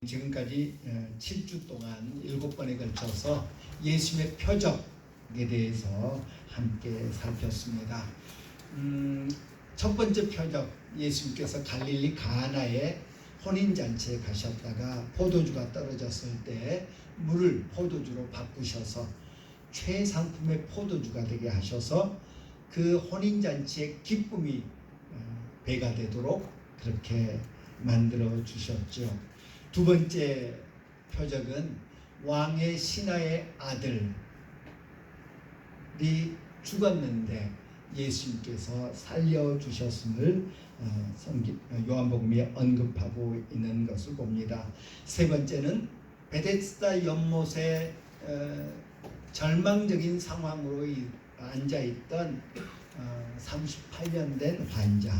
지금까지 7주 동안 7번에 걸쳐서 예수님의 표적에 대해서 함께 살폈습니다. 첫 번째 표적, 예수님께서 갈릴리 가나에 혼인잔치에 가셨다가 포도주가 떨어졌을 때 물을 포도주로 바꾸셔서 최상품의 포도주가 되게 하셔서 그 혼인잔치의 기쁨이 배가 되도록 그렇게 만들어 주셨죠. 두 번째 표적은 왕의 신하의 아들이 죽었는데 예수님께서 살려주셨음을 요한복음이 언급하고 있는 것을 봅니다. 세 번째는 베데스다 연못에 절망적인 상황으로 앉아있던 38년 된 환자,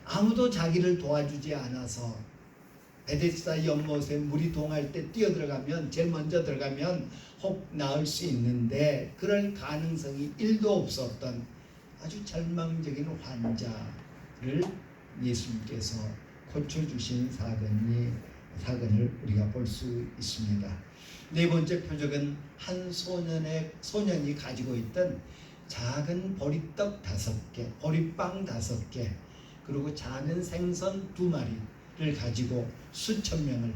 아무도 자기를 도와주지 않아서 베데스다 연못에 물이 동할 때 뛰어들어가면, 제일 먼저 들어가면 혹 나을 수 있는데 그럴 가능성이 1도 없었던 아주 절망적인 환자를 예수님께서 고쳐주신 사건을 우리가 볼 수 있습니다. 네 번째 표적은 한 소년이 가지고 있던 작은 보리떡 5개, 보리빵 5개, 그리고 작은 생선 2마리를 가지고 수천 명을,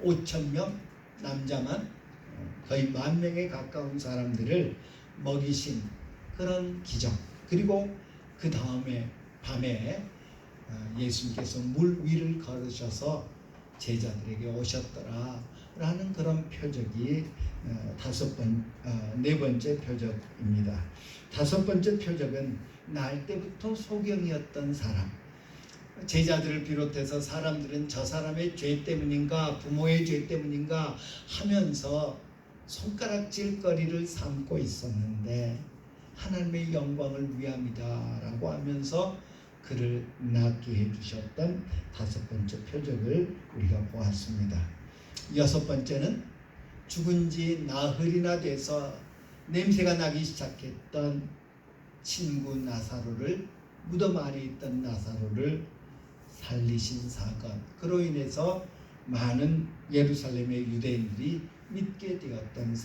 5천 명, 남자만 거의 10,000명에 가까운 사람들을 먹이신 그런 기적. 그리고 그 다음에 밤에 예수님께서 물 위를 걸으셔서 제자들에게 오셨더라 라는 그런 표적이 네 번째 표적입니다. 다섯 번째 표적은 날 때부터 소경이었던 사람, 제자들을 비롯해서 사람들은 저 사람의 죄 때문인가 부모의 죄 때문인가 하면서 손가락질거리를 삼고 있었는데 하나님의 영광을 위함이다 라고 하면서 그를 낫게 해주셨던 다섯 번째 표적을 우리가 보았습니다. 여섯 번째는 죽은 지 나흘이나 돼서 냄새가 나기 시작했던 친구 나사로를, 무덤 안에 있던 나사로를 살리신 사건, 그로 인해서 많은 예루살렘의 유대인들이 믿게 되었던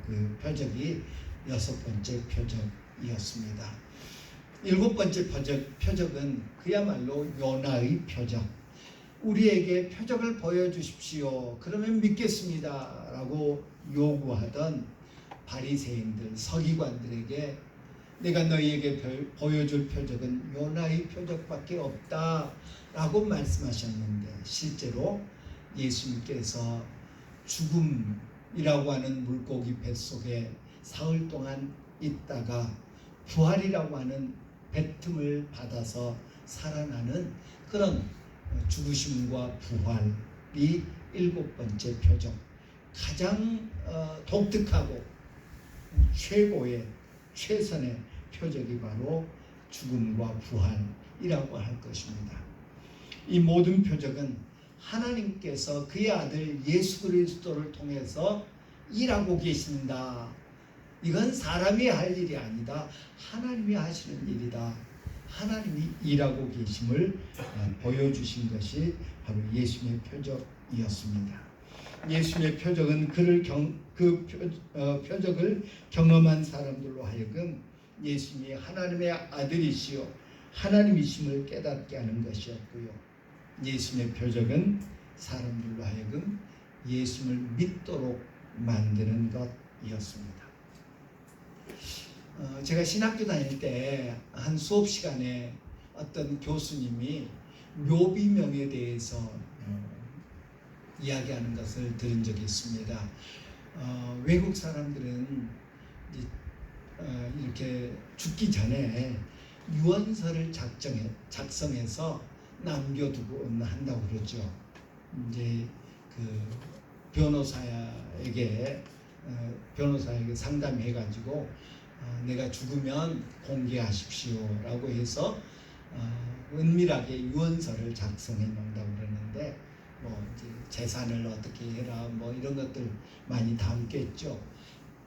그 표적이 여섯 번째 표적이었습니다. 일곱 번째 표적은 그야말로 요나의 표적. 우리에게 표적을 보여주십시오, 그러면 믿겠습니다 라고 요구하던 바리새인들, 서기관들에게 내가 너희에게 보여줄 표적은 요나의 표적밖에 없다 라고 말씀하셨는데, 실제로 예수님께서 죽음이라고 하는 물고기 뱃속에 사흘 동안 있다가 부활이라고 하는 뱉음을 받아서 살아나는 그런 죽으심과 부활이 일곱 번째 표적, 가장 독특하고 최고의 최선의 표적이 바로 죽음과 부활이라고 할 것입니다. 이 모든 표적은 하나님께서 그의 아들 예수 그리스도를 통해서 일하고 계신다. 이건 사람이 할 일이 아니다. 하나님이 하시는 일이다. 하나님이 일하고 계심을 보여주신 것이 바로 예수님의 표적이었습니다. 예수님의 표적은 표적을 경험한 사람들로 하여금 예수님이 하나님의 아들이시요 하나님이심을 깨닫게 하는 것이었고요. 예수님의 표적은 사람들로 하여금 예수님을 믿도록 만드는 것이었습니다. 제가 신학교 다닐 때 한 수업 시간에 어떤 교수님이 묘비명에 대해서 이야기하는 것을 들은 적이 있습니다. 외국 사람들은 이렇게 죽기 전에 유언서를 작성해서 남겨두고 한다고 그러죠. 이제 그 변호사에게 상담해가지고 내가 죽으면 공개하십시오라고 해서 은밀하게 유언서를 작성해 놓는다고 그러는데, 이제 재산을 어떻게 해라 이런 것들 많이 담겠죠.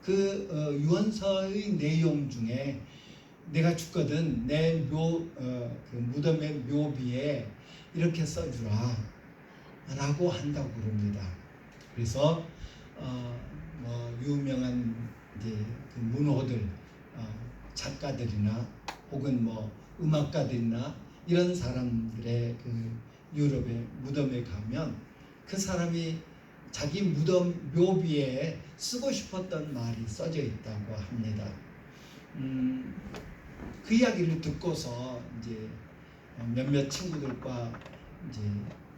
그 유언서의 내용 중에 내가 죽거든 내 그 무덤의 묘비에 이렇게 써주라. 라고 한다고 그럽니다. 그래서 뭐 유명한 이제 그 문호들, 작가들이나 혹은 뭐 음악가들이나 이런 사람들의 그 유럽의 무덤에 가면 그 사람이 자기 무덤 묘비에 쓰고 싶었던 말이 써져 있다고 합니다. 그 이야기를 듣고서 이제 몇몇 친구들과 이제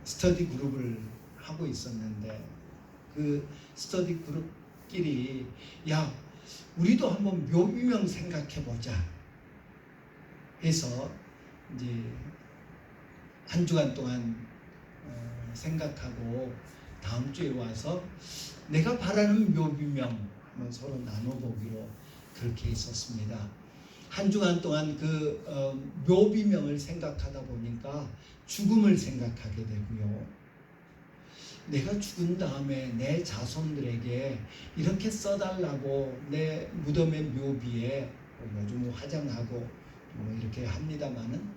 스터디 그룹을 하고 있었는데 그 스터디 그룹끼리 야 우리도 한번 묘비명 생각해 보자 해서 이제 한 주간 동안 생각하고 다음 주에 와서 내가 바라는 묘비명 한번 서로 나눠보기로 그렇게 했었습니다. 한 주간 동안 그 묘비명을 생각하다 보니까 죽음을 생각하게 되고요. 내가 죽은 다음에 내 자손들에게 이렇게 써달라고 내 무덤의 묘비에 요즘 화장하고 뭐 이렇게 합니다만은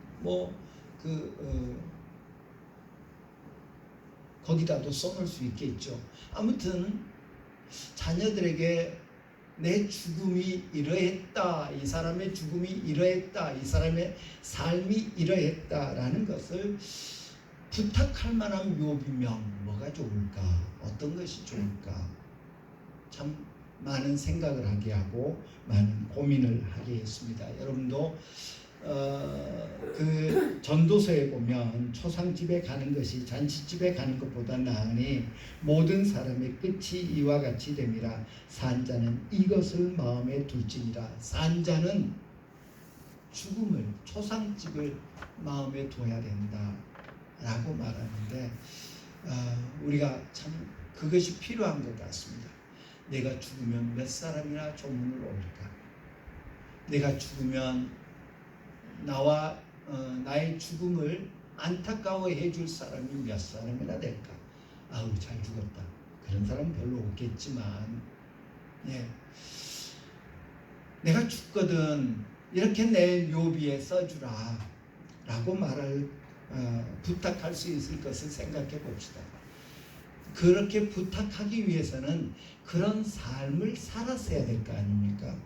거기다도 써놓을 수 있겠죠. 아무튼 자녀들에게 내 죽음이 이러했다, 이 사람의 죽음이 이러했다, 이 사람의 삶이 이러했다라는 것을 부탁할 만한 묘비명 뭐가 좋을까? 어떤 것이 좋을까? 참 많은 생각을 하게 하고 많은 고민을 하게 했습니다. 여러분도 그 전도서에 보면 초상집에 가는 것이 잔치집에 가는 것보다 나으니 모든 사람의 끝이 이와 같이 됨이라. 산자는 이것을 마음에 둘지니라. 산자는 죽음을, 초상집을 마음에 둬야 된다 라고 말하는데 우리가 참 그것이 필요한 것 같습니다. 내가 죽으면 몇 사람이나 조문을 올릴까? 내가 죽으면 나와 나의 죽음을 안타까워해 줄 사람이 몇 사람이나 될까? 아우 잘 죽었다. 그런 사람 별로 없겠지만 예. 내가 죽거든 이렇게 내 묘비에 써주라 라고 말을 부탁할 수 있을 것을 생각해 봅시다. 그렇게 부탁하기 위해서는 그런 삶을 살았어야 될 거 아닙니까?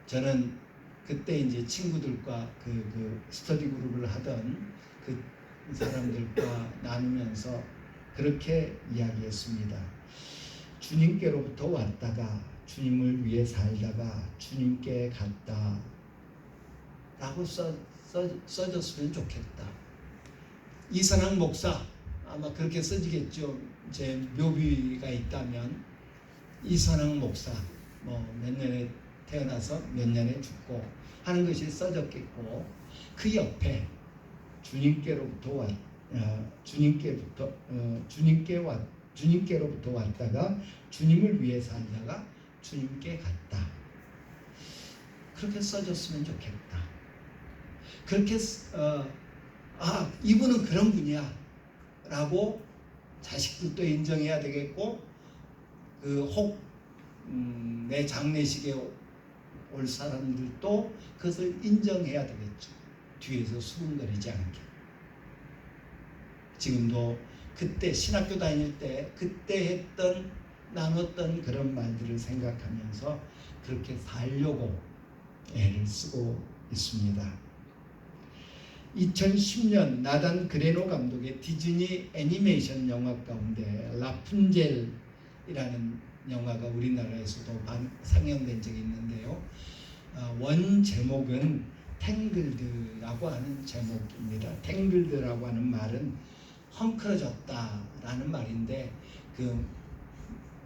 저는 그때 이제 친구들과 그 스터디 그룹을 하던 그 사람들과 나누면서 그렇게 이야기했습니다. 주님께로부터 왔다가 주님을 위해 살다가 주님께 갔다 라고 써줬으면 좋겠다. 이선학 목사 아마 그렇게 써지겠죠. 제 묘비가 있다면 이선학 목사 뭐 몇 년에 태어나서 몇 년에 죽고 하는 것이 써졌겠고 그 옆에 주님께로부터 왔다가 주님을 위해 살다가 주님께 갔다. 그렇게 써줬으면 좋겠다. 그렇게 이분은 그런 분이야 라고 자식들도 인정해야 되겠고 내 장례식에 올 사람들도 그것을 인정해야 되겠죠. 뒤에서 수군거리지 않게. 지금도 그때 신학교 다닐 때 그때 나눴던 그런 말들을 생각하면서 그렇게 살려고 애를 쓰고 있습니다. 2010년 나단 그레노 감독의 디즈니 애니메이션 영화 가운데 라푼젤이라는 영화가 우리나라에서도 상영된 적이 있는데요. 원 제목은 탱글드라고 하는 제목입니다. 탱글드라고 하는 말은 헝클어졌다라는 말인데 그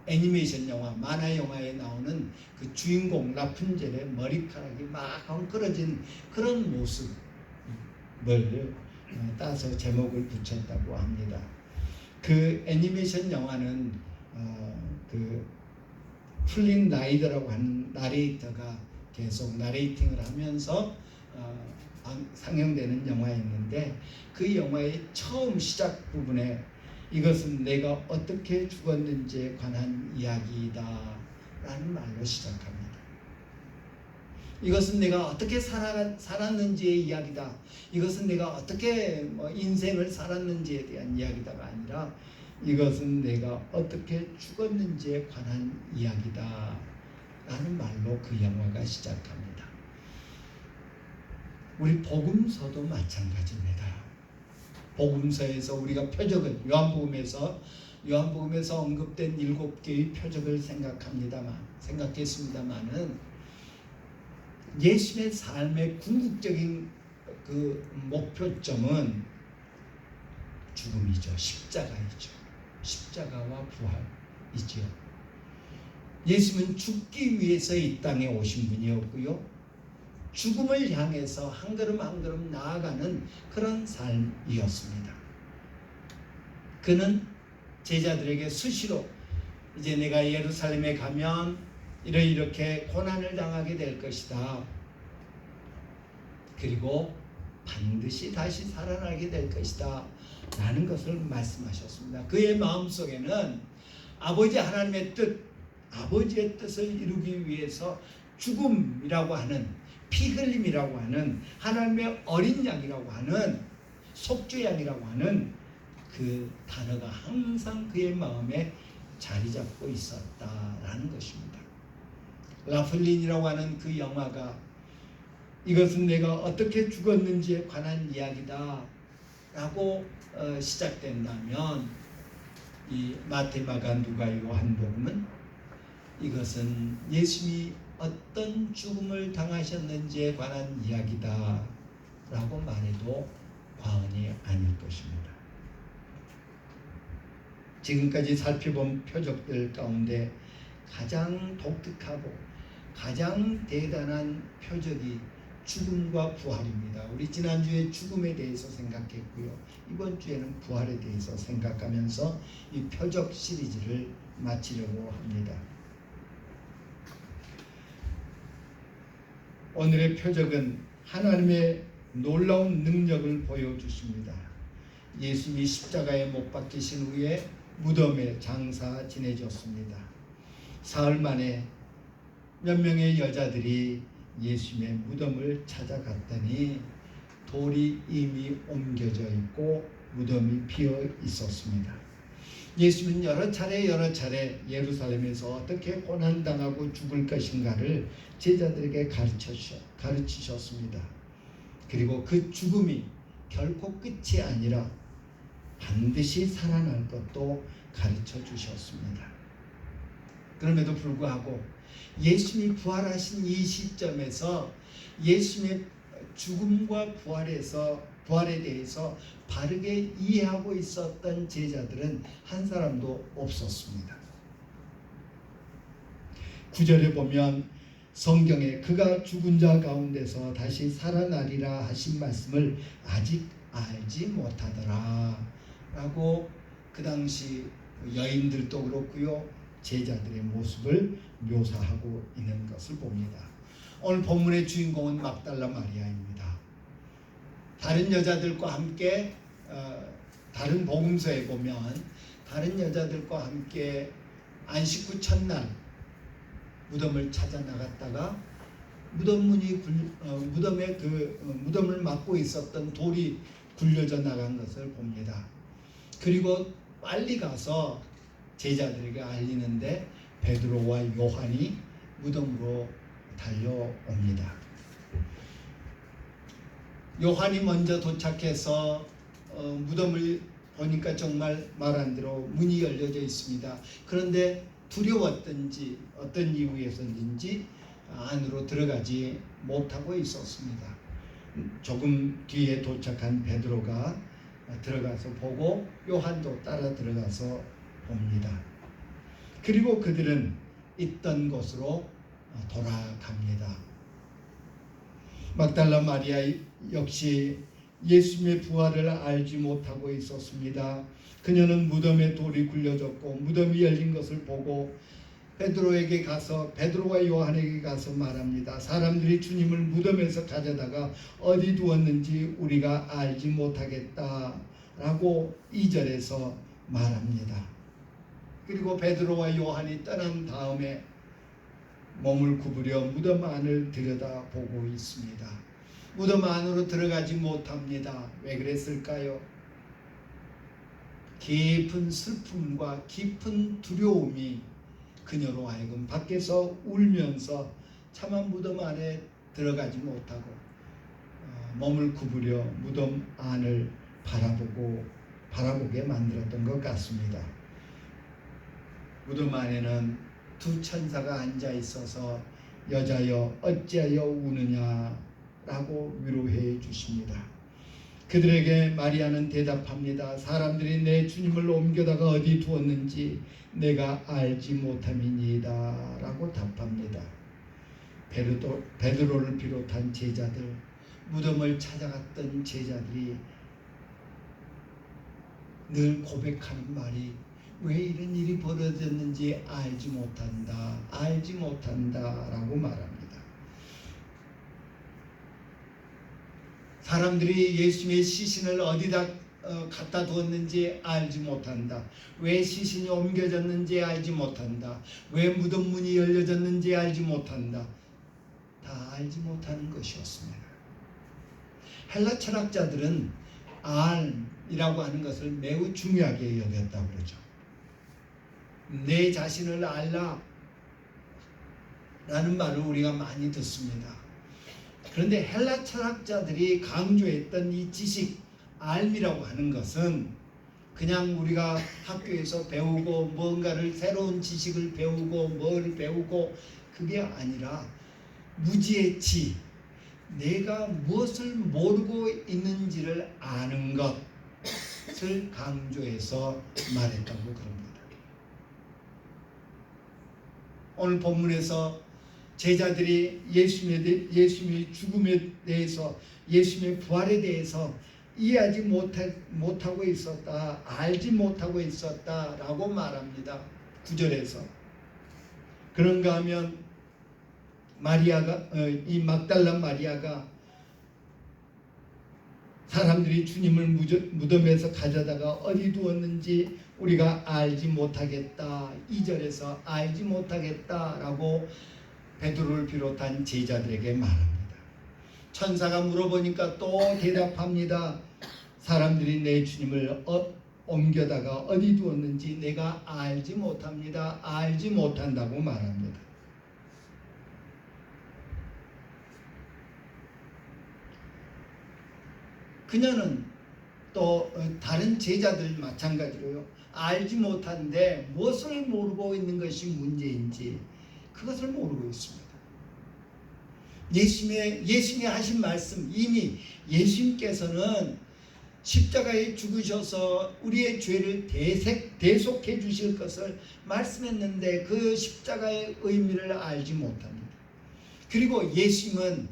애니메이션 영화, 만화 영화에 나오는 그 주인공 라푼젤의 머리카락이 막 헝클어진 그런 모습을 따서 제목을 붙였다고 합니다. 그 애니메이션 영화는 그 플린 라이더라고 하는 나레이터가 계속 나레이팅을 하면서 상영되는 영화였는데 그 영화의 처음 시작 부분에 이것은 내가 어떻게 죽었는지에 관한 이야기다 라는 말로 시작합니다. 이것은 내가 어떻게 살았는지의 이야기다. 이것은 내가 어떻게 인생을 살았는지에 대한 이야기다가 아니라 이것은 내가 어떻게 죽었는지에 관한 이야기다 라는 말로 그 영화가 시작합니다. 우리 복음서도 마찬가지입니다. 복음서에서 우리가 표적을 요한복음에서 언급된 7개의 표적을 생각했습니다만은 예수의 삶의 궁극적인 그 목표점은 죽음이죠. 십자가이죠. 십자가와 부활이죠. 예수는 죽기 위해서 이 땅에 오신 분이었고요. 죽음을 향해서 한 걸음 한 걸음 나아가는 그런 삶이었습니다. 그는 제자들에게 수시로 이제 내가 예루살렘에 가면 이렇게 고난을 당하게 될 것이다. 그리고 반드시 다시 살아나게 될 것이다. 라는 것을 말씀하셨습니다. 그의 마음속에는 아버지 하나님의 뜻, 아버지의 뜻을 이루기 위해서 죽음이라고 하는, 피 흘림이라고 하는, 하나님의 어린 양이라고 하는, 속죄양이라고 하는 그 단어가 항상 그의 마음에 자리 잡고 있었다라는 것입니다. 라플린이라고 하는 그 영화가 이것은 내가 어떻게 죽었는지에 관한 이야기다 라고 시작된다면, 이 마태, 마가, 누가, 요한복음은 이것은 예수님이 어떤 죽음을 당하셨는지에 관한 이야기다 라고 말해도 과언이 아닐 것입니다. 지금까지 살펴본 표적들 가운데 가장 독특하고 가장 대단한 표적이 죽음과 부활입니다. 우리 지난주에 죽음에 대해서 생각했고요. 이번 주에는 부활에 대해서 생각하면서 이 표적 시리즈를 마치려고 합니다. 오늘의 표적은 하나님의 놀라운 능력을 보여주십니다. 예수님이 십자가에 못 박히신 후에 무덤에 장사 지내졌습니다. 사흘 만에 몇 명의 여자들이 예수님의 무덤을 찾아갔더니 돌이 이미 옮겨져 있고 무덤이 비어 있었습니다. 예수님은 여러 차례 예루살렘에서 어떻게 고난당하고 죽을 것인가를 제자들에게 가르치셨습니다. 그리고 그 죽음이 결코 끝이 아니라 반드시 살아날 것도 가르쳐 주셨습니다. 그럼에도 불구하고 예수님이 부활하신 이 시점에서 예수님의 죽음과 부활에 대해서 바르게 이해하고 있었던 제자들은 한 사람도 없었습니다. 9절에 보면 성경에 그가 죽은 자 가운데서 다시 살아나리라 하신 말씀을 아직 알지 못하더라 라고 그 당시 여인들도 그렇고요, 제자들의 모습을 묘사하고 있는 것을 봅니다. 오늘 본문의 주인공은 막달라 마리아입니다. 다른 여자들과 함께 다른 복음서에 보면 다른 여자들과 함께 안식 후 첫날 무덤을 찾아 나갔다가 무덤에 무덤을 막고 있었던 돌이 굴려져 나간 것을 봅니다. 그리고 빨리 가서 제자들에게 알리는데 베드로와 요한이 무덤으로 달려옵니다. 요한이 먼저 도착해서 무덤을 보니까 정말 말한 대로 문이 열려져 있습니다. 그런데 두려웠던지 어떤 이유에서인지 안으로 들어가지 못하고 있었습니다. 조금 뒤에 도착한 베드로가 들어가서 보고 요한도 따라 들어가서 봅니다. 그리고 그들은 있던 곳으로 돌아갑니다. 막달라 마리아 역시 예수님의 부활을 알지 못하고 있었습니다. 그녀는 무덤에 돌이 굴려졌고 무덤이 열린 것을 보고 베드로와 요한에게 가서 말합니다. 사람들이 주님을 무덤에서 가져다가 어디 두었는지 우리가 알지 못하겠다 라고 2절에서 말합니다. 그리고 베드로와 요한이 떠난 다음에 몸을 구부려 무덤 안을 들여다보고 있습니다. 무덤 안으로 들어가지 못합니다. 왜 그랬을까요? 깊은 슬픔과 깊은 두려움이 그녀로 하여금 밖에서 울면서 차마 무덤 안에 들어가지 못하고 몸을 구부려 무덤 안을 바라보게 만들었던 것 같습니다. 무덤 안에는 두 천사가 앉아 있어서 여자여 어찌하여 우느냐라고 위로해 주십니다. 그들에게 마리아는 대답합니다. 사람들이 내 주님을 옮겨다가 어디 두었는지 내가 알지 못함이니이다 라고 답합니다. 베드로를 비롯한 제자들, 무덤을 찾아갔던 제자들이 늘 고백하는 말이 왜 이런 일이 벌어졌는지 알지 못한다 라고 말합니다. 사람들이 예수님의 시신을 어디다 갖다 두었는지 알지 못한다. 왜 시신이 옮겨졌는지 알지 못한다. 왜 무덤 문이 열려졌는지 알지 못한다. 다 알지 못하는 것이었습니다. 헬라 철학자들은 알이라고 하는 것을 매우 중요하게 여겼다고 그러죠. 내 자신을 알라 라는 말을 우리가 많이 듣습니다. 그런데 헬라 철학자들이 강조했던 이 지식, 알미라고 하는 것은 그냥 우리가 학교에서 배우고 뭔가를 새로운 지식을 배우고 뭘 배우고 그게 아니라 무지의 지, 내가 무엇을 모르고 있는지를 아는 것을 강조해서 말했다고 그럽니다. 오늘 본문에서 제자들이 예수님의 죽음에 대해서, 예수님의 부활에 대해서 이해하지 못하고 있었다, 알지 못하고 있었다라고 말합니다. 9절에서. 그런가 하면 마리아가, 이 막달라 마리아가 사람들이 주님을 무덤에서 가져다가 어디 두었는지 우리가 알지 못하겠다, 2절에서 알지 못하겠다라고 베드로를 비롯한 제자들에게 말합니다. 천사가 물어보니까 또 대답합니다. 사람들이 내 주님을 옮겨다가 어디 두었는지 내가 알지 못합니다. 알지 못한다고 말합니다. 그녀는 또 다른 제자들 마찬가지로요. 알지 못한데 무엇을 모르고 있는 것이 문제인지 그것을 모르고 있습니다. 예수님이 하신 말씀, 이미 예수님께서는 십자가에 죽으셔서 우리의 죄를 대속해 주실 것을 말씀했는데 그 십자가의 의미를 알지 못합니다. 그리고 예수님은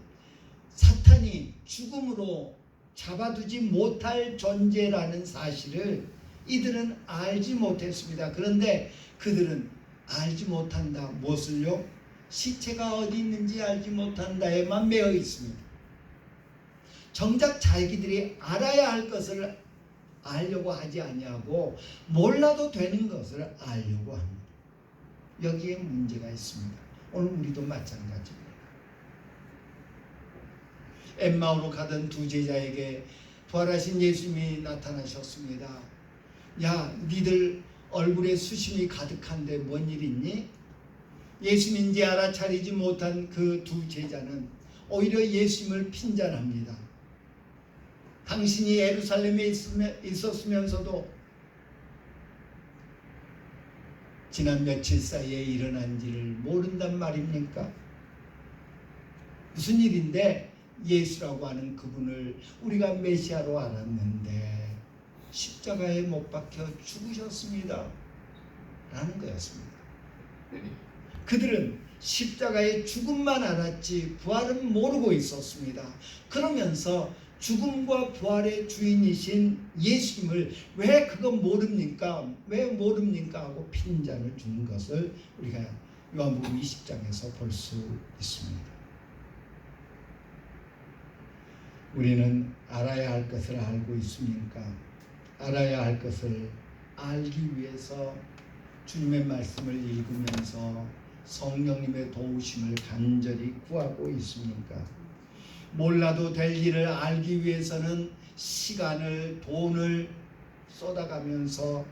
사탄이 죽음으로 잡아두지 못할 존재라는 사실을 이들은 알지 못했습니다. 그런데 그들은 알지 못한다. 무엇을요? 시체가 어디 있는지 알지 못한다에만 매여 있습니다. 정작 자기들이 알아야 할 것을 알려고 하지 아니하고 몰라도 되는 것을 알려고 합니다. 여기에 문제가 있습니다. 오늘 우리도 마찬가지입니다. 엠마오로 가던 두 제자에게 부활하신 예수님이 나타나셨습니다. 야, 니들 얼굴에 수심이 가득한데 뭔 일 있니? 예수님인지 알아차리지 못한 그 두 제자는 오히려 예수님을 핀잔합니다. 당신이 예루살렘에 있었으면서도 지난 며칠 사이에 일어난지를 모른단 말입니까? 무슨 일인데 예수라고 하는 그분을 우리가 메시아로 알았는데 십자가에 못 박혀 죽으셨습니다 라는 거였습니다. 그들은 십자가의 죽음만 알았지 부활은 모르고 있었습니다. 그러면서 죽음과 부활의 주인이신 예수님을 왜 그거 모릅니까? 왜 모릅니까? 하고 핀잔을 주는 것을 우리가 요한복음 20장에서 볼 수 있습니다. 우리는 알아야 할 것을 알고 있습니까? 알아야 할 것을 알기 위해서 주님의 말씀을 읽으면서 성령님의 도우심을 간절히 구하고 있습니까? 몰라도 될 일을 알기 위해서는 시간을, 돈을 쏟아가면서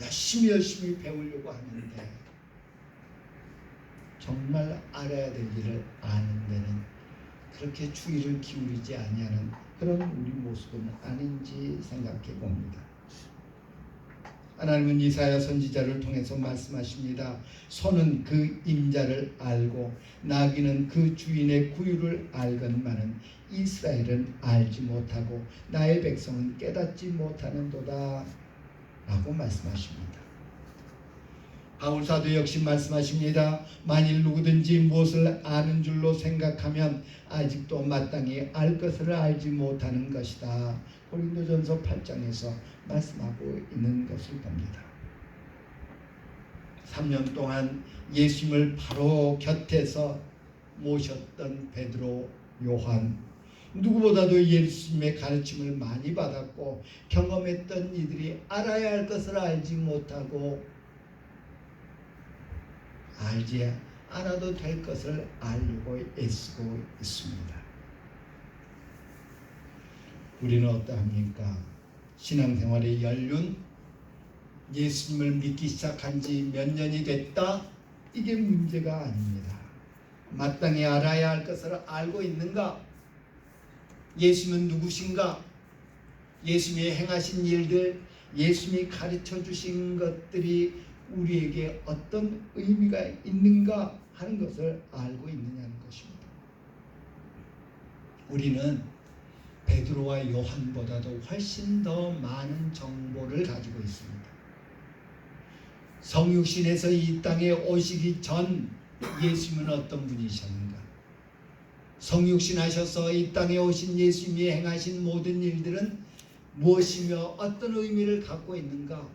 열심히 배우려고 하는데 정말 알아야 될 일을 아는 데는 그렇게 주의를 기울이지 아니하는 그런 우리 모습은 아닌지 생각해 봅니다. 하나님은 이사야 선지자를 통해서 말씀하십니다. 소는 그 임자를 알고 나귀는 그 주인의 구유를 알건만은 이스라엘은 알지 못하고 나의 백성은 깨닫지 못하는도다 라고 말씀하십니다. 바울사도 역시 말씀하십니다. 만일 누구든지 무엇을 아는 줄로 생각하면 아직도 마땅히 알 것을 알지 못하는 것이다. 고린도전서 8장에서 말씀하고 있는 것을 봅니다. 3년 동안 예수님을 바로 곁에서 모셨던 베드로, 요한, 누구보다도 예수님의 가르침을 많이 받았고 경험했던 이들이 알아야 할 것을 알지 못하고 알지 않아도 될 것을 알려고 애쓰고 있습니다. 우리는 어떠합니까? 신앙생활의 연륜, 예수님을 믿기 시작한 지 몇 년이 됐다? 이게 문제가 아닙니다. 마땅히 알아야 할 것을 알고 있는가? 예수님은 누구신가? 예수님이 행하신 일들, 예수님이 가르쳐 주신 것들이 우리에게 어떤 의미가 있는가 하는 것을 알고 있느냐는 것입니다. 우리는 베드로와 요한보다도 훨씬 더 많은 정보를 가지고 있습니다. 성육신에서 이 땅에 오시기 전 예수님은 어떤 분이셨는가? 성육신 하셔서 이 땅에 오신 예수님이 행하신 모든 일들은 무엇이며 어떤 의미를 갖고 있는가?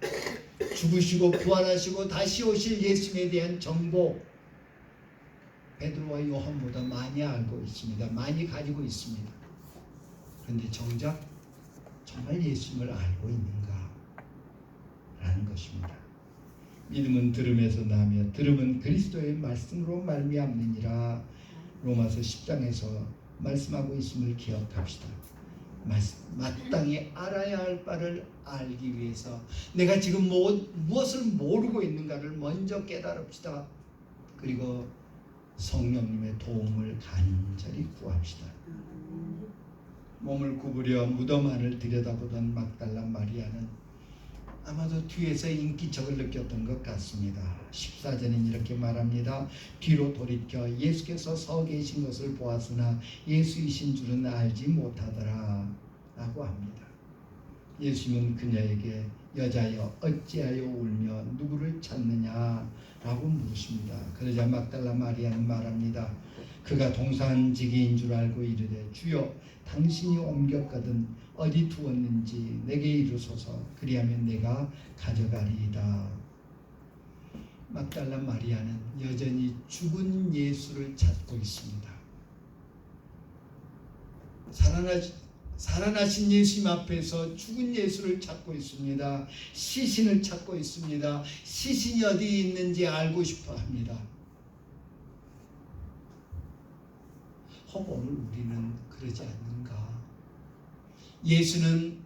죽으시고 부활하시고 다시 오실 예수님에 대한 정보, 베드로와 요한보다 많이 알고 있습니다. 많이 가지고 있습니다. 그런데 정작 정말 예수님을 알고 있는가? 라는 것입니다. 믿음은 들음에서 나며 들음은 그리스도의 말씀으로 말미암느니라. 로마서 10장에서 말씀하고 있음을 기억합시다. 마땅히 알아야 할 바를 알기 위해서 내가 지금 무엇을 모르고 있는가를 먼저 깨달읍시다. 그리고 성령님의 도움을 간절히 구합시다. 몸을 구부려 무덤 안을 들여다보던 막달라 마리아는 아마도 뒤에서 인기척을 느꼈던 것 같습니다. 14절은 이렇게 말합니다. 뒤로 돌이켜 예수께서 서 계신 것을 보았으나 예수이신 줄은 알지 못하더라 라고 합니다. 예수님은 그녀에게 여자여 어찌하여 울며 누구를 찾느냐 라고 물으십니다. 그러자 막달라 마리아는 말합니다. 그가 동산지기인 줄 알고 이르되 주여 당신이 옮겼거든 어디 두었는지 내게 이르소서 그리하면 내가 가져가리이다. 막달라 마리아는 여전히 죽은 예수를 찾고 있습니다. 살아나신 예수님 앞에서 죽은 예수를 찾고 있습니다. 시신을 찾고 있습니다. 시신이 어디 있는지 알고 싶어 합니다. 혹 오늘 우리는 그러지 않는가? 예수는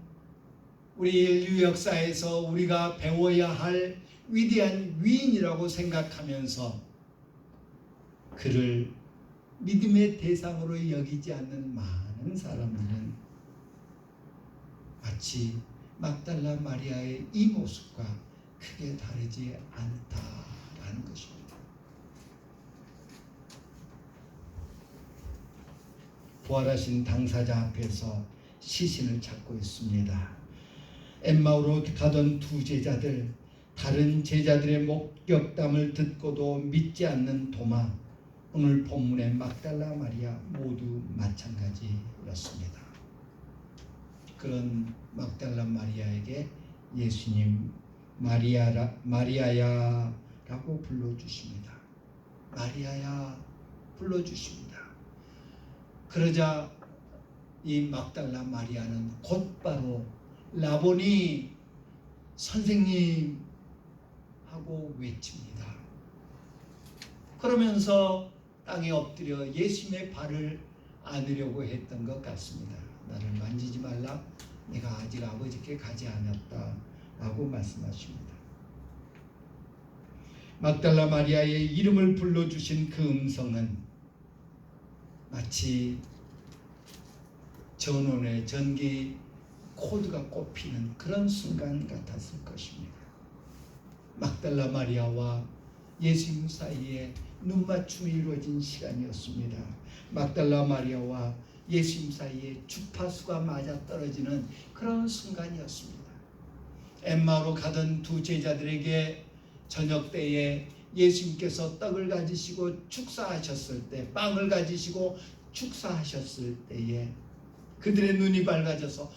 우리 인류 역사에서 우리가 배워야 할 위대한 위인이라고 생각하면서 그를 믿음의 대상으로 여기지 않는 많은 사람들은 마치 막달라 마리아의 이 모습과 크게 다르지 않다라는 것입니다. 부활하신 당사자 앞에서 시신을 찾고 있습니다. 엠마오로 가던 두 제자들, 다른 제자들의 목격담을 듣고도 믿지 않는 도마, 오늘 본문의 막달라 마리아 모두 마찬가지였습니다. 그런 막달라 마리아에게 예수님 마리아야 라고 불러주십니다. 마리아야 불러주십니다. 그러자 이 막달라 마리아는 곧바로 라보니 선생님 하고 외칩니다. 그러면서 땅에 엎드려 예수님의 발을 안으려고 했던 것 같습니다. 나를 만지지 말라, 내가 아직 아버지께 가지 않았다 라고 말씀하십니다. 막달라 마리아의 이름을 불러주신 그 음성은 마치 전원의 전기 코드가 꼽히는 그런 순간 같았을 것입니다. 막달라 마리아와 예수님 사이에 눈맞춤이 이루어진 시간이었습니다. 막달라 마리아와 예수님 사이에 주파수가 맞아떨어지는 그런 순간이었습니다. 엠마오로 가던 두 제자들에게 저녁 때에 예수님께서 떡을 가지시고 축사하셨을 때, 빵을 가지시고 축사하셨을 때에 그들의 눈이 밝아져서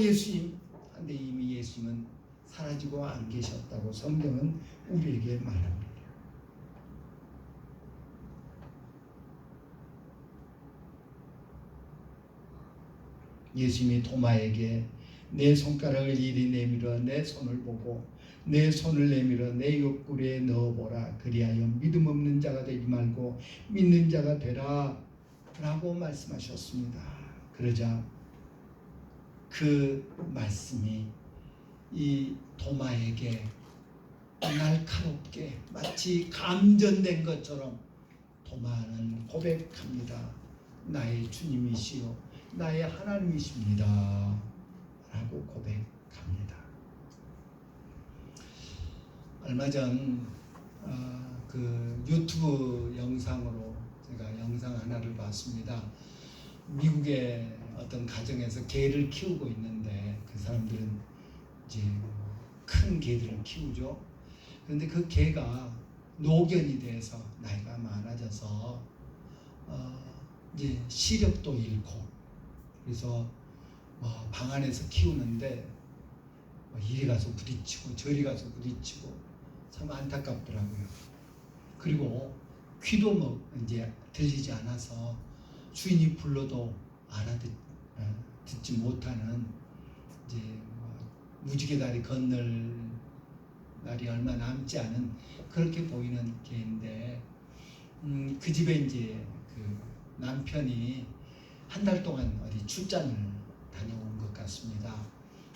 예수님, 근데 이미 예수님은 사라지고 안 계셨다고 성경은 우리에게 말합니다. 예수님이 도마에게 내 손가락을 이리 내밀어 내 손을 보고 내 손을 내밀어 내 옆구리에 넣어보라. 그리하여 믿음 없는 자가 되지 말고 믿는 자가 되라 라고 말씀하셨습니다. 그러자 그 말씀이 이 도마에게 날카롭게 마치 감전된 것처럼 도마는 고백합니다. 나의 주님이시요 나의 하나님이십니다 라고 고백합니다. 얼마 전 그 유튜브 영상으로 제가 영상 하나를 봤습니다. 미국의 어떤 가정에서 개를 키우고 있는데 그 사람들은 이제 큰 개들을 키우죠. 그런데 그 개가 노견이 돼서 나이가 많아져서 이제 시력도 잃고 그래서 방 안에서 키우는데 이리 가서 부딪히고 저리 가서 부딪히고 참 안타깝더라고요. 그리고 귀도 이제 들리지 않아서 주인이 불러도 듣지 못하는 이제 무지개 다리 건널 날이 얼마 남지 않은 그렇게 보이는 개인데 그 집에 이제 그 남편이 한 달 동안 어디 출장을 다녀온 것 같습니다.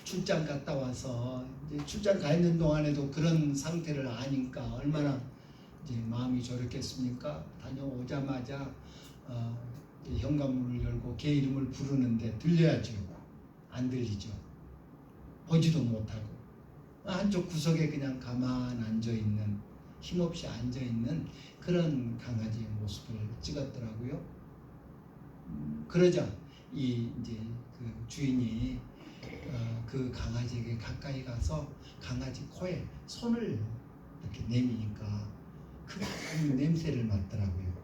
출장 갔다 와서 이제 출장 가 있는 동안에도 그런 상태를 아니까 얼마나 이제 마음이 졸였겠습니까? 다녀오자마자 현관문을 열고 개 이름을 부르는데 들려야죠. 안 들리죠. 보지도 못하고 한쪽 구석에 그냥 가만 앉아있는 힘없이 앉아있는 그런 강아지의 모습을 찍었더라고요. 그러자 이제 그 주인이 그 강아지에게 가까이 가서 강아지 코에 손을 이렇게 내미니까 그 냄새를 맡더라고요.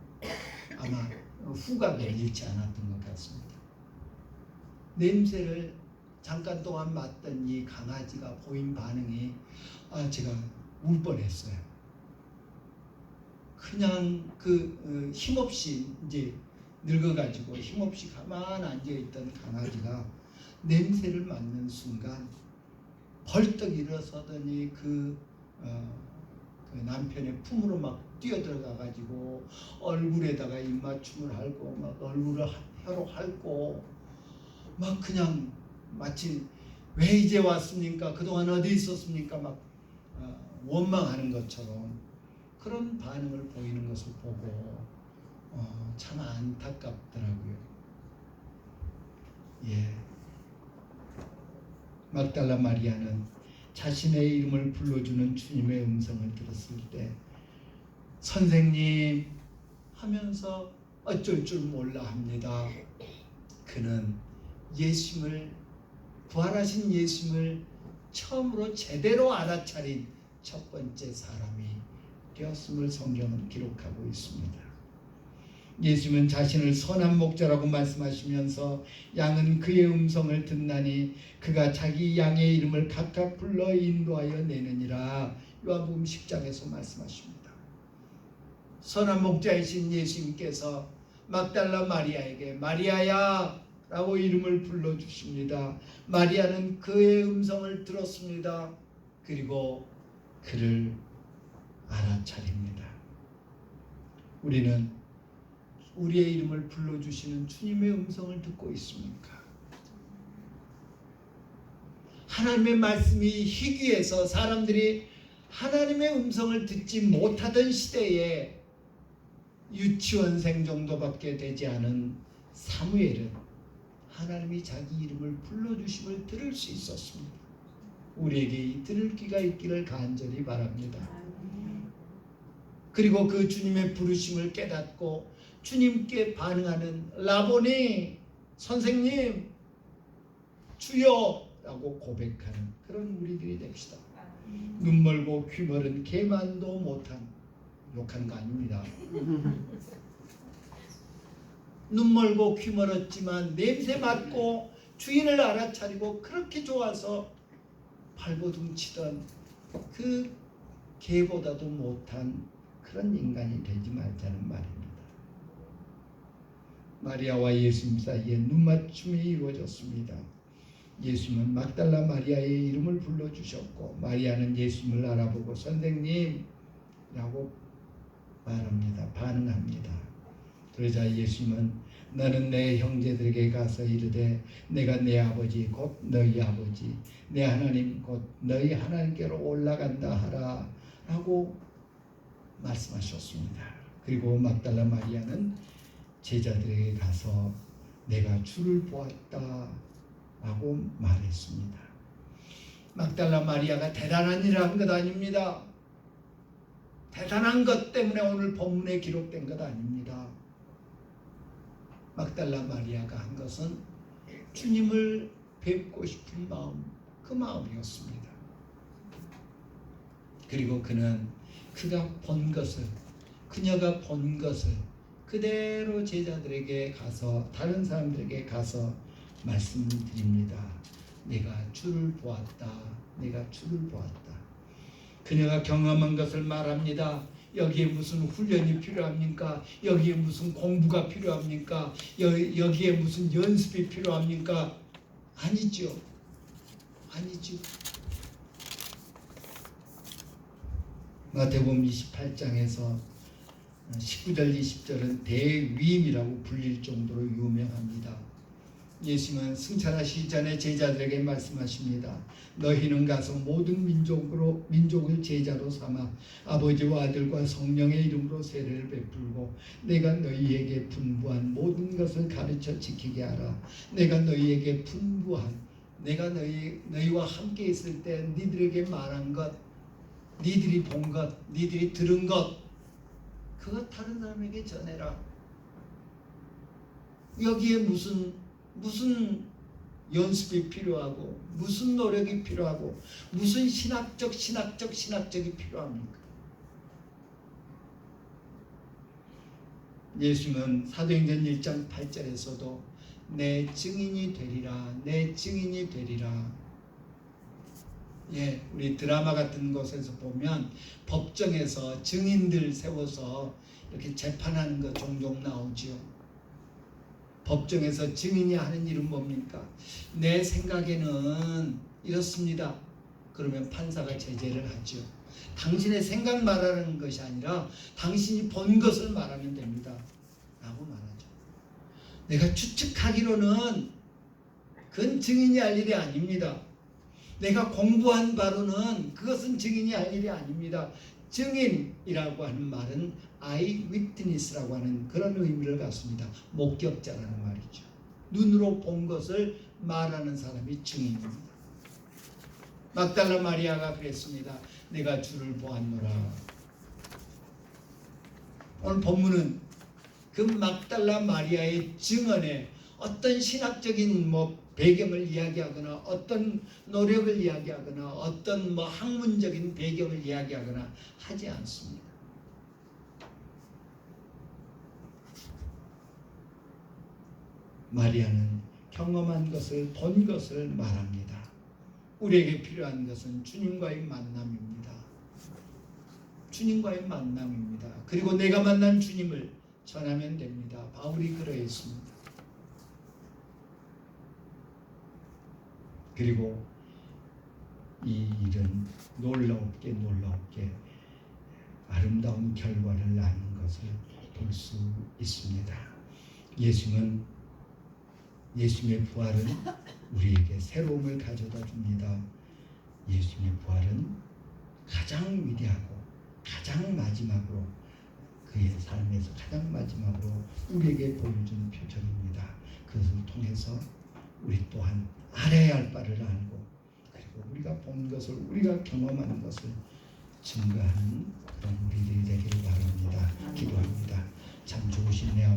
아마 후각을 잃지 않았던 것 같습니다. 냄새를 잠깐 동안 맡던 이 강아지가 보인 반응이 제가 울 뻔했어요. 그냥 그 힘없이 이제 늙어가지고 힘없이 가만 앉아있던 강아지가 냄새를 맡는 순간 벌떡 일어서더니 그 남편의 품으로 막 뛰어들어가가지고 얼굴에다가 입맞춤을 하고 막 얼굴을 혀로 핥고 막 그냥 마치 왜 이제 왔습니까? 그동안 어디 있었습니까? 막 원망하는 것처럼 그런 반응을 보이는 것을 보고 참 안타깝더라고요. 예. 막달라 마리아는 자신의 이름을 불러주는 주님의 음성을 들었을 때 선생님 하면서 어쩔 줄 몰라 합니다. 그는 예수님을 부활하신 예수님을 처음으로 제대로 알아차린 첫 번째 사람이 되었음을 성경은 기록하고 있습니다. 예수님은 자신을 선한 목자라고 말씀하시면서 양은 그의 음성을 듣나니 그가 자기 양의 이름을 각각 불러 인도하여 내느니라. 요한복음 10장에서 말씀하십니다. 선한 목자이신 예수님께서 막달라 마리아에게 마리아야 라고 이름을 불러주십니다. 마리아는 그의 음성을 들었습니다. 그리고 그를 알아차립니다. 우리는 우리의 이름을 불러주시는 주님의 음성을 듣고 있습니까? 하나님의 말씀이 희귀해서 사람들이 하나님의 음성을 듣지 못하던 시대에 유치원생 정도밖에 되지 않은 사무엘은 하나님이 자기 이름을 불러주심을 들을 수 있었습니다. 우리에게 이 들을 귀가 있기를 간절히 바랍니다. 그리고 그 주님의 부르심을 깨닫고 주님께 반응하는 라보니, 선생님, 주여 라고 고백하는 그런 우리들이 됩시다. 눈 멀고 귀 멀은 개만도 못한, 욕하는 거 아닙니다. 눈 멀고 귀 멀었지만 냄새 맡고 주인을 알아차리고 그렇게 좋아서 발버둥 치던 그 개보다도 못한 그런 인간이 되지 말자는 말입니다. 마리아와 예수님 사이에 눈맞춤이 이루어졌습니다. 예수님은 막달라 마리아의 이름을 불러주셨고 마리아는 예수님을 알아보고 선생님이라고 말합니다. 반응합니다. 그러자 예수님은 너는 내 형제들에게 가서 이르되 내가 내 아버지 곧 너희 아버지 내 하나님 곧 너희 하나님께로 올라간다 하라 라고 말씀하셨습니다. 그리고 막달라 마리아는 제자들에게 가서 내가 주를 보았다 라고 말했습니다. 막달라 마리아가 대단한 일을 한 것 아닙니다. 대단한 것 때문에 오늘 본문에 기록된 것 아닙니다. 막달라 마리아가 한 것은 주님을 뵙고 싶은 마음, 그 마음이었습니다. 그리고 그는 그가 본 것을, 그녀가 본 것을 그대로 제자들에게 가서, 다른 사람들에게 가서 말씀드립니다. 내가 주를 보았다. 내가 주를 보았다. 그녀가 경험한 것을 말합니다. 여기에 무슨 훈련이 필요합니까? 여기에 무슨 공부가 필요합니까? 여기에 무슨 연습이 필요합니까? 아니죠. 아니죠. 마태복음 28장에서 19절 20절은 대위임이라고 불릴 정도로 유명합니다. 예수님은 승천하시기 전에 제자들에게 말씀하십니다. 너희는 가서 모든 민족을 제자로 삼아 아버지와 아들과 성령의 이름으로 세례를 베풀고 내가 너희에게 분부한 모든 것을 가르쳐 지키게 하라. 내가 너희에게 분부한, 내가 너희와 함께 있을 때 너희들에게 말한 것, 너희들이 본 것, 너희들이 들은 것, 그것 다른 사람에게 전해라. 여기에 무슨 연습이 필요하고 무슨 노력이 필요하고 무슨 신학적이 필요합니까? 예수님은 사도행전 1장 8절에서도 내 증인이 되리라, 내 증인이 되리라. 예, 우리 드라마 같은 곳에서 보면 법정에서 증인들 세워서 이렇게 재판하는 거 종종 나오죠. 법정에서 증인이 하는 일은 뭡니까? 내 생각에는 이렇습니다. 그러면 판사가 제재를 하죠. 당신의 생각 말하는 것이 아니라 당신이 본 것을 말하면 됩니다. 라고 말하죠. 내가 추측하기로는 그건 증인이 할 일이 아닙니다. 내가 공부한 바로는 그것은 증인이 할 일이 아닙니다. 증인이라고 하는 말은 eyewitness라고 하는 그런 의미를 갖습니다. 목격자라는 말이죠. 눈으로 본 것을 말하는 사람이 증인입니다. 막달라 마리아가 그랬습니다. 내가 주를 보았노라. 오늘 본문은 그 막달라 마리아의 증언에 어떤 신학적인 배경을 이야기하거나 어떤 노력을 이야기하거나 어떤 학문적인 배경을 이야기하거나 하지 않습니다. 마리아는 경험한 것을, 본 것을 말합니다. 우리에게 필요한 것은 주님과의 만남입니다. 주님과의 만남입니다. 그리고 내가 만난 주님을 전하면 됩니다. 바울이 그러했습니다. 그리고 이 일은 놀랍게 아름다운 결과를 낳는 것을 볼 수 있습니다. 예수님의 부활은 우리에게 새로움을 가져다 줍니다. 예수님의 부활은 가장 위대하고 가장 마지막으로 그의 삶에서 가장 마지막으로 우리에게 보여준 표적입니다. 그것을 통해서 우리 또한 알아야 할 바를 알고 그리고 우리가 본 것을 우리가 경험하는 것을 증거하는 그런 우리들이 되기를 바랍니다. 기도합니다. 참 좋으시네요.